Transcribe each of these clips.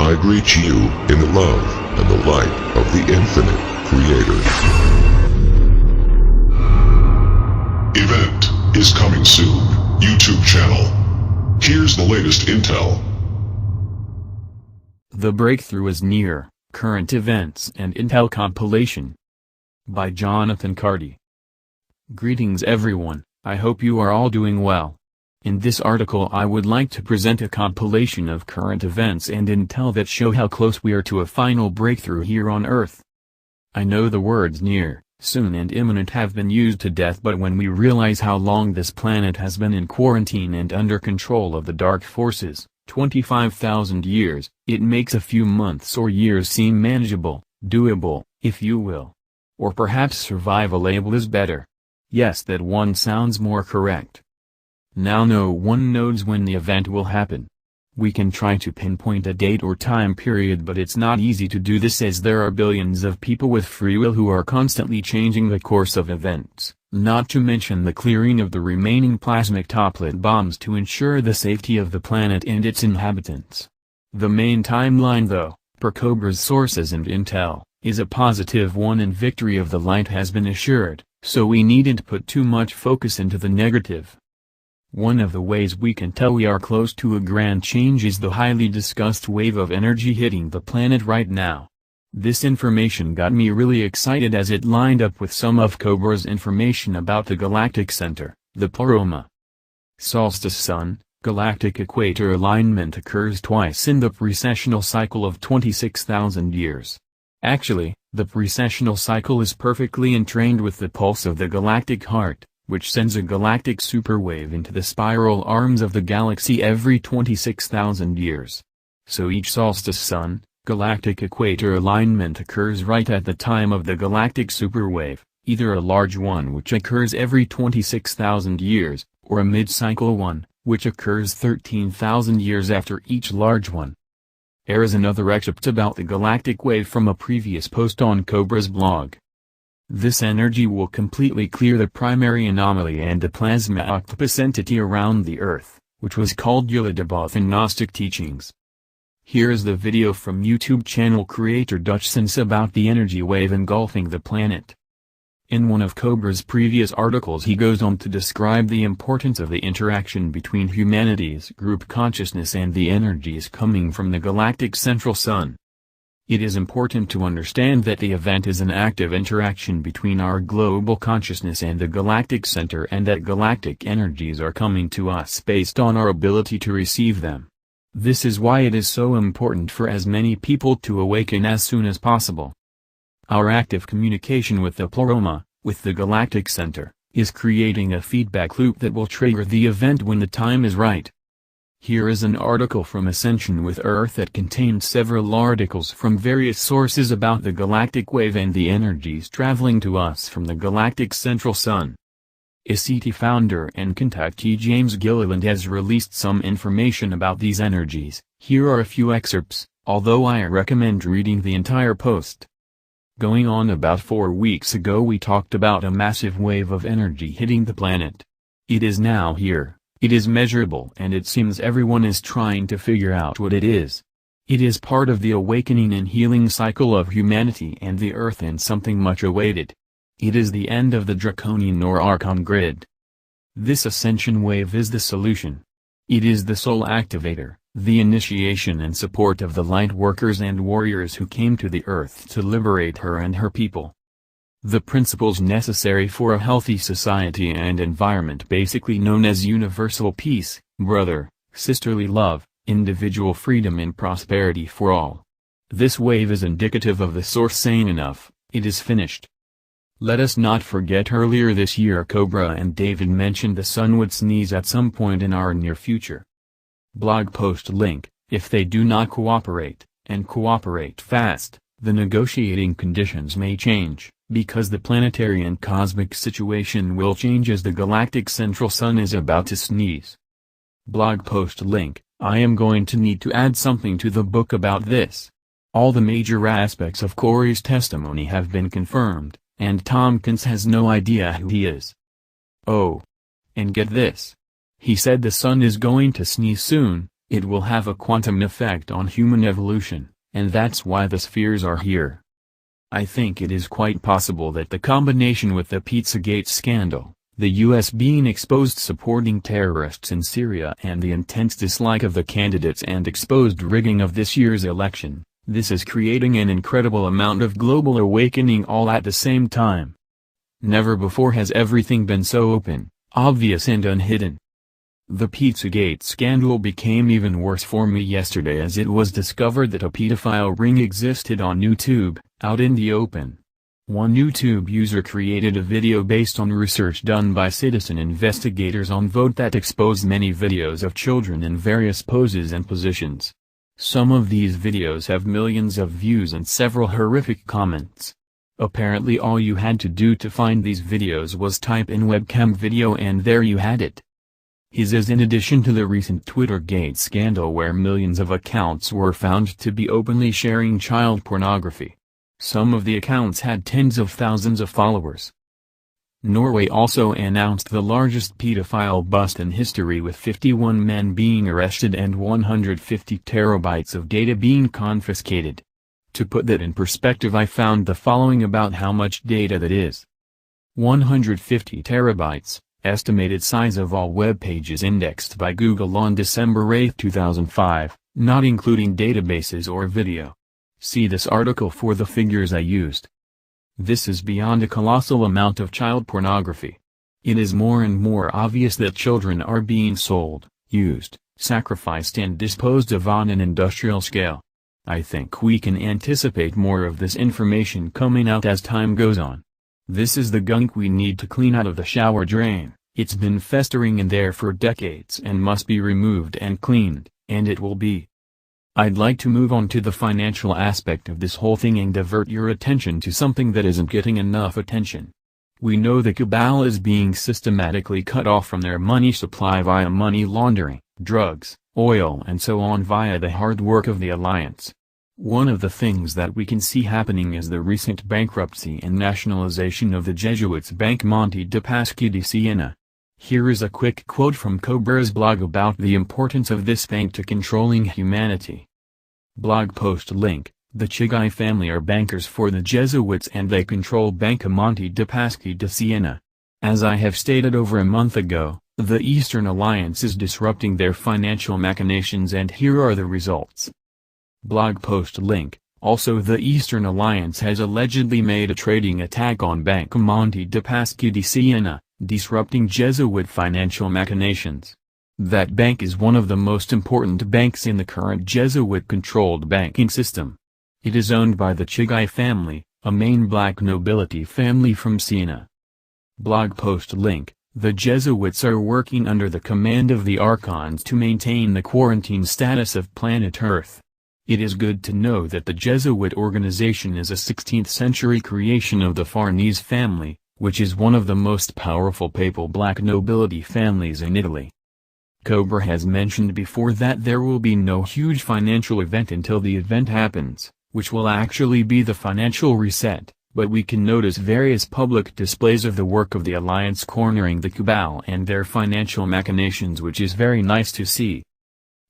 I greet you in the love and the light of the infinite Creator. Event is coming soon. YouTube channel. Here's the latest intel. The breakthrough is near. Current Events and Intel Compilation. By Jonathan Carty. Greetings everyone, I hope you are all doing well. In this article I would like to present a compilation of current events and intel that show how close we are to a final breakthrough here on Earth. I know the words near, soon and imminent have been used to death, but when we realize how long this planet has been in quarantine and under control of the dark forces, 25,000 years, it makes a few months or years seem manageable, doable, if you will. Or perhaps survivable is better. Yes, that one sounds more correct. Now no one knows when the event will happen. We can try to pinpoint a date or time period, but it's not easy to do this, as there are billions of people with free will who are constantly changing the course of events, not to mention the clearing of the remaining plasmic toplet bombs to ensure the safety of the planet and its inhabitants. The main timeline, though, per Cobra's sources and intel, is a positive one, and victory of the light has been assured, so we needn't put too much focus into the negative. One of the ways we can tell we are close to a grand change is the highly discussed wave of energy hitting the planet right now. This information got me really excited as it lined up with some of Cobra's information about the galactic center, the pleroma. Solstice sun, galactic equator alignment occurs twice in the precessional cycle of 26,000 years. Actually, the precessional cycle is perfectly entrained with the pulse of the galactic heart, which sends a galactic superwave into the spiral arms of the galaxy every 26,000 years. So each solstice sun, galactic equator alignment occurs right at the time of the galactic superwave, either a large one which occurs every 26,000 years, or a mid-cycle one, which occurs 13,000 years after each large one. Here is another excerpt about the galactic wave from a previous post on Cobra's blog. This energy will completely clear the primary anomaly and the plasma octopus entity around the Earth, which was called Yuladabath in Gnostic teachings. Here is the video from YouTube channel creator Dutchsens about the energy wave engulfing the planet. In one of Cobra's previous articles he goes on to describe the importance of the interaction between humanity's group consciousness and the energies coming from the galactic central sun. It is important to understand that the event is an active interaction between our global consciousness and the galactic center, and that galactic energies are coming to us based on our ability to receive them. This is why it is so important for as many people to awaken as soon as possible. Our active communication with the pleroma, with the galactic center, is creating a feedback loop that will trigger the event when the time is right. Here is an article from Ascension with Earth that contains several articles from various sources about the galactic wave and the energies traveling to us from the galactic central sun. ICT founder and contactee James Gilliland has released some information about these energies. Here are a few excerpts, although I recommend reading the entire post. Going on about 4 weeks ago we talked about a massive wave of energy hitting the planet. It is now here. It is measurable, and it seems everyone is trying to figure out what it is. It is part of the awakening and healing cycle of humanity and the Earth, and something much awaited. It is the end of the draconian or Archon grid. This ascension wave is the solution. It is the soul activator, the initiation and support of the light workers and warriors who came to the Earth to liberate her and her people. The principles necessary for a healthy society and environment, basically known as universal peace, brother, sisterly love, individual freedom and prosperity for all. This wave is indicative of the source saying enough, it is finished. Let us not forget earlier this year Cobra and David mentioned the sun would sneeze at some point in our near future. Blog post link: if they do not cooperate, and cooperate fast, the negotiating conditions may change, because the planetary and cosmic situation will change as the galactic central sun is about to sneeze. Blog post link: I am going to need to add something to the book about this. All the major aspects of Corey's testimony have been confirmed, and Tompkins has no idea who he is. Oh. And get this. He said the sun is going to sneeze soon, It will have a quantum effect on human evolution, and that's why the spheres are here. I think it is quite possible that the combination with the Pizzagate scandal, the U.S. being exposed supporting terrorists in Syria and the intense dislike of the candidates and exposed rigging of this year's election, this is creating an incredible amount of global awakening all at the same time. Never before has everything been so open, obvious and unhidden. The Pizzagate scandal became even worse for me yesterday as it was discovered that a pedophile ring existed on YouTube, out in the open. One YouTube user created a video based on research done by citizen investigators on Vote that exposed many videos of children in various poses and positions. Some of these videos have millions of views and several horrific comments. Apparently all you had to do to find these videos was type in webcam video and there you had it. His is in addition to the recent Twittergate scandal where millions of accounts were found to be openly sharing child pornography. Some of the accounts had tens of thousands of followers. Norway also announced the largest pedophile bust in history with 51 men being arrested and 150 terabytes of data being confiscated. To put that in perspective, I found the following about how much data that is. 150 terabytes. Estimated size of all web pages indexed by Google on December 8, 2005, not including databases or video. See this article for the figures I used. This is beyond a colossal amount of child pornography. It is more and more obvious that children are being sold, used, sacrificed and disposed of on an industrial scale. I think we can anticipate more of this information coming out as time goes on. This is the gunk we need to clean out of the shower drain. It's been festering in there for decades and must be removed and cleaned, and it will be. I'd like to move on to the financial aspect of this whole thing and divert your attention to something that isn't getting enough attention. We know the cabal is being systematically cut off from their money supply via money laundering, drugs, oil and so on via the hard work of the alliance. One of the things that we can see happening is the recent bankruptcy and nationalization of the Jesuits' Bank Monte dei Paschi di Siena. Here is a quick quote from Cobra's blog about the importance of this bank to controlling humanity. Blog post link: the Chigai family are bankers for the Jesuits and they control Banca Monte dei Paschi di Siena. As I have stated over a month ago, the Eastern Alliance is disrupting their financial machinations and here are the results. Blog post link: also the Eastern Alliance has allegedly made a trading attack on Banca Monte dei Paschi di Siena, disrupting Jesuit financial machinations. That bank is one of the most important banks in the current Jesuit-controlled banking system. It is owned by the Chigai family, a main black nobility family from Siena. Blog post link: the Jesuits are working under the command of the Archons to maintain the quarantine status of planet Earth. It is good to know that the Jesuit organization is a 16th century creation of the Farnese family, which is one of the most powerful papal black nobility families in Italy. Cobra has mentioned before that there will be no huge financial event until the event happens, which will actually be the financial reset, but we can notice various public displays of the work of the alliance cornering the cabal and their financial machinations, which is very nice to see.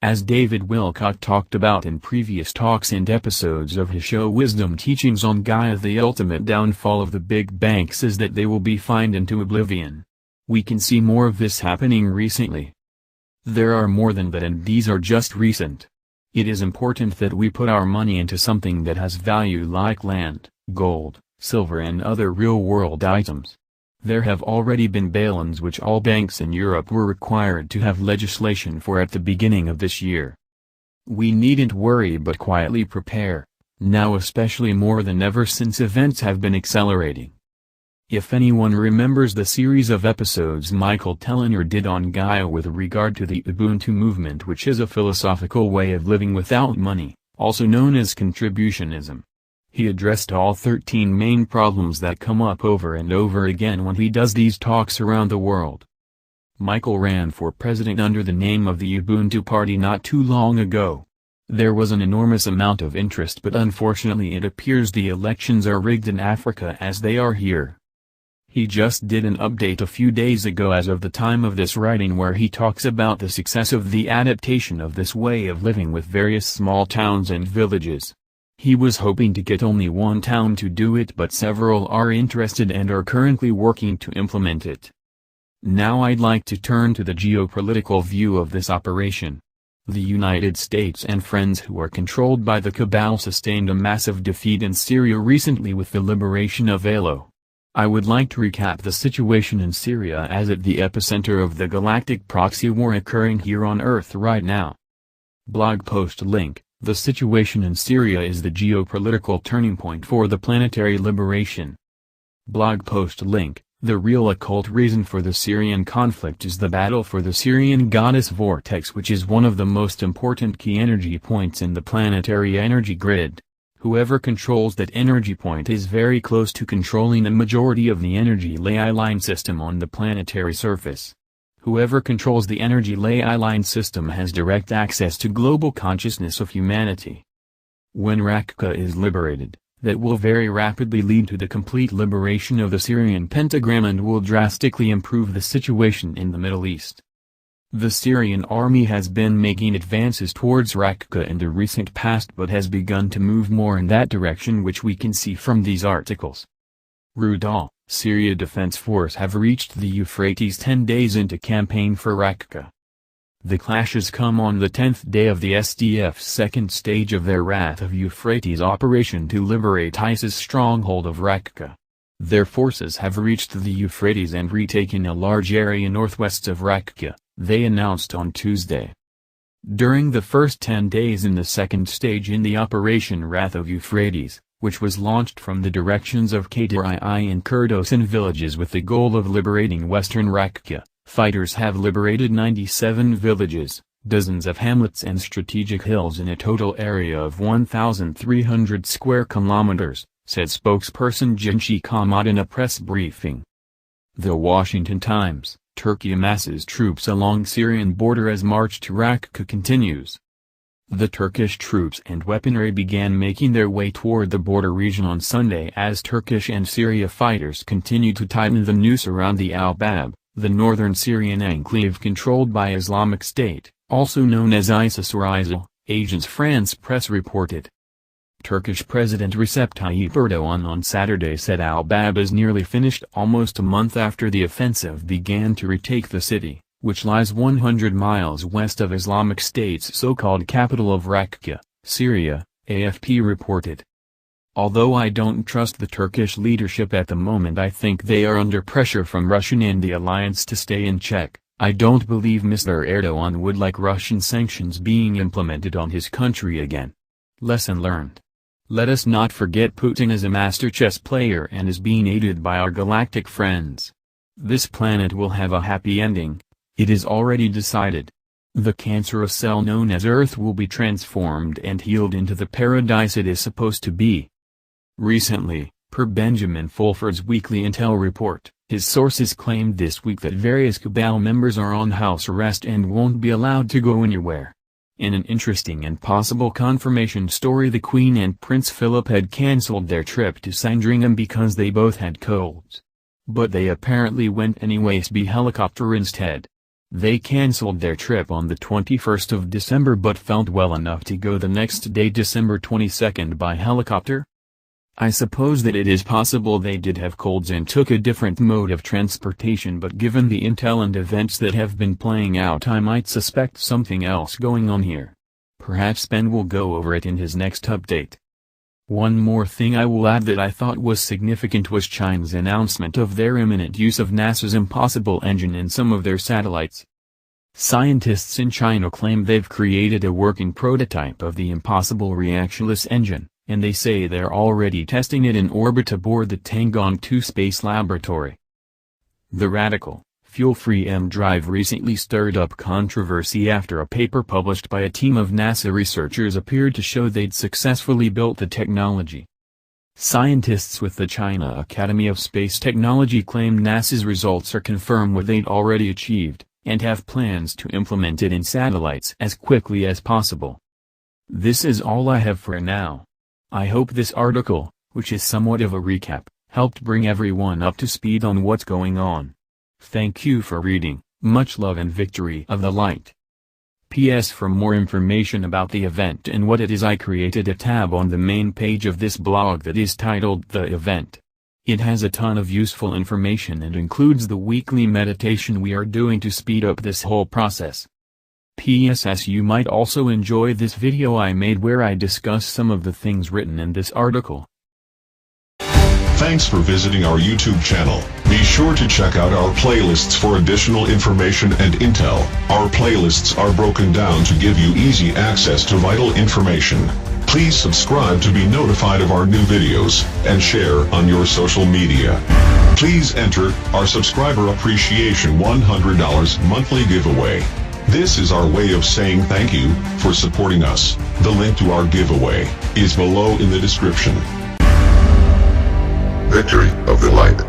As David Wilcott talked about in previous talks and episodes of his show Wisdom Teachings on Gaia, the ultimate downfall of the big banks is that they will be fined into oblivion. We can see more of this happening recently. There are more than that and these are just recent. It is important that we put our money into something that has value like land, gold, silver and other real-world items. There have already been bail-ins which all banks in Europe were required to have legislation for at the beginning of this year. We needn't worry but quietly prepare, now especially more than ever since events have been accelerating. If anyone remembers the series of episodes Michael Telliner did on Gaia with regard to the Ubuntu movement, which is a philosophical way of living without money, also known as contributionism. He addressed all 13 main problems that come up over and over again when he does these talks around the world. Michael ran for president under the name of the Ubuntu Party not too long ago. There was an enormous amount of interest, but unfortunately it appears the elections are rigged in Africa as they are here. He just did an update a few days ago as of the time of this writing where he talks about the success of the adaptation of this way of living with various small towns and villages. He was hoping to get only one town to do it, but several are interested and are currently working to implement it. Now I'd like to turn to the geopolitical view of this operation. The United States and friends who are controlled by the cabal sustained a massive defeat in Syria recently with the liberation of Aleppo. I would like to recap the situation in Syria as at the epicenter of the galactic proxy war occurring here on Earth right now. Blog post link: the situation in Syria is the geopolitical turning point for the planetary liberation. Blog post link: the real occult reason for the Syrian conflict is the battle for the Syrian goddess vortex, which is one of the most important key energy points in the planetary energy grid. Whoever controls that energy point is very close to controlling the majority of the energy ley line system on the planetary surface. Whoever controls the energy ley line system has direct access to global consciousness of humanity. When Raqqa is liberated, that will very rapidly lead to the complete liberation of the Syrian pentagram and will drastically improve the situation in the Middle East. The Syrian army has been making advances towards Raqqa in the recent past but has begun to move more in that direction, which we can see from these articles. Rudal, Syria Defense Force have reached the Euphrates 10 days into campaign for Raqqa. The clashes come on the 10th day of the SDF's second stage of their Wrath of Euphrates operation to liberate ISIS stronghold of Raqqa. Their forces have reached the Euphrates and retaken a large area northwest of Raqqa, they announced on Tuesday. During the first 10 days in the second stage in the Operation Wrath of Euphrates, which was launched from the directions of Katarii and Kurdosan villages with the goal of liberating western Raqqa, fighters have liberated 97 villages, dozens of hamlets and strategic hills in a total area of 1,300 square kilometers, said spokesperson Jinshi Kamad in a press briefing. The Washington Times: Turkey amasses troops along Syrian border as march to Raqqa continues. The Turkish troops and weaponry began making their way toward the border region on Sunday as Turkish and Syria fighters continue to tighten the noose around the Al-Bab, the northern Syrian enclave controlled by Islamic State, also known as ISIS or ISIL, Agence France Presse reported. Turkish President Recep Tayyip Erdogan on Saturday said Al-Bab is nearly finished almost a month after the offensive began to retake the city, which lies 100 miles west of Islamic State's so-called capital of Raqqa, Syria, AFP reported. Although I don't trust the Turkish leadership at the moment, I think they are under pressure from Russia and the alliance to stay in check. I don't believe Mr. Erdogan would like Russian sanctions being implemented on his country again. Lesson learned. Let us not forget Putin is a master chess player and is being aided by our galactic friends. This planet will have a happy ending. It is already decided. The cancerous cell known as Earth will be transformed and healed into the paradise it is supposed to be. Recently, per Benjamin Fulford's weekly intel report, his sources claimed this week that various cabal members are on house arrest and won't be allowed to go anywhere. In an interesting and possible confirmation story, the Queen and Prince Philip had cancelled their trip to Sandringham because they both had colds. But they apparently went anyways by helicopter instead. They cancelled their trip on the 21st of December but felt well enough to go the next day, December 22nd, by helicopter. I suppose that it is possible they did have colds and took a different mode of transportation, but given the intel and events that have been playing out, I might suspect something else going on here. Perhaps Ben will go over it in his next update. One more thing I will add that I thought was significant was China's announcement of their imminent use of NASA's Impossible engine in some of their satellites. Scientists in China claim they've created a working prototype of the Impossible reactionless engine, and they say they're already testing it in orbit aboard the Tiangong 2 space laboratory. The radical, fuel-free M drive recently stirred up controversy after a paper published by a team of NASA researchers appeared to show they'd successfully built the technology. Scientists with the China Academy of Space Technology claim NASA's results are confirm what they'd already achieved, and have plans to implement it in satellites as quickly as possible. This is all I have for now. I hope this article, which is somewhat of a recap, helped bring everyone up to speed on what's going on. Thank you for reading. Much love and victory of the light. P.S. For more information about the event and what it is, I created a tab on the main page of this blog that is titled The Event. It has a ton of useful information and includes the weekly meditation we are doing to speed up this whole process. P.S. You might also enjoy this video I made where I discuss some of the things written in this article. Thanks for visiting our YouTube channel. Be sure to check out our playlists for additional information and intel. Our playlists are broken down to give you easy access to vital information. Please subscribe to be notified of our new videos, and share on your social media. Please enter our Subscriber Appreciation $100 monthly giveaway. This is our way of saying thank you for supporting us. The link to our giveaway is below in the description. Victory of the light.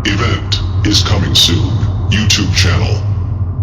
Event is coming soon. YouTube channel.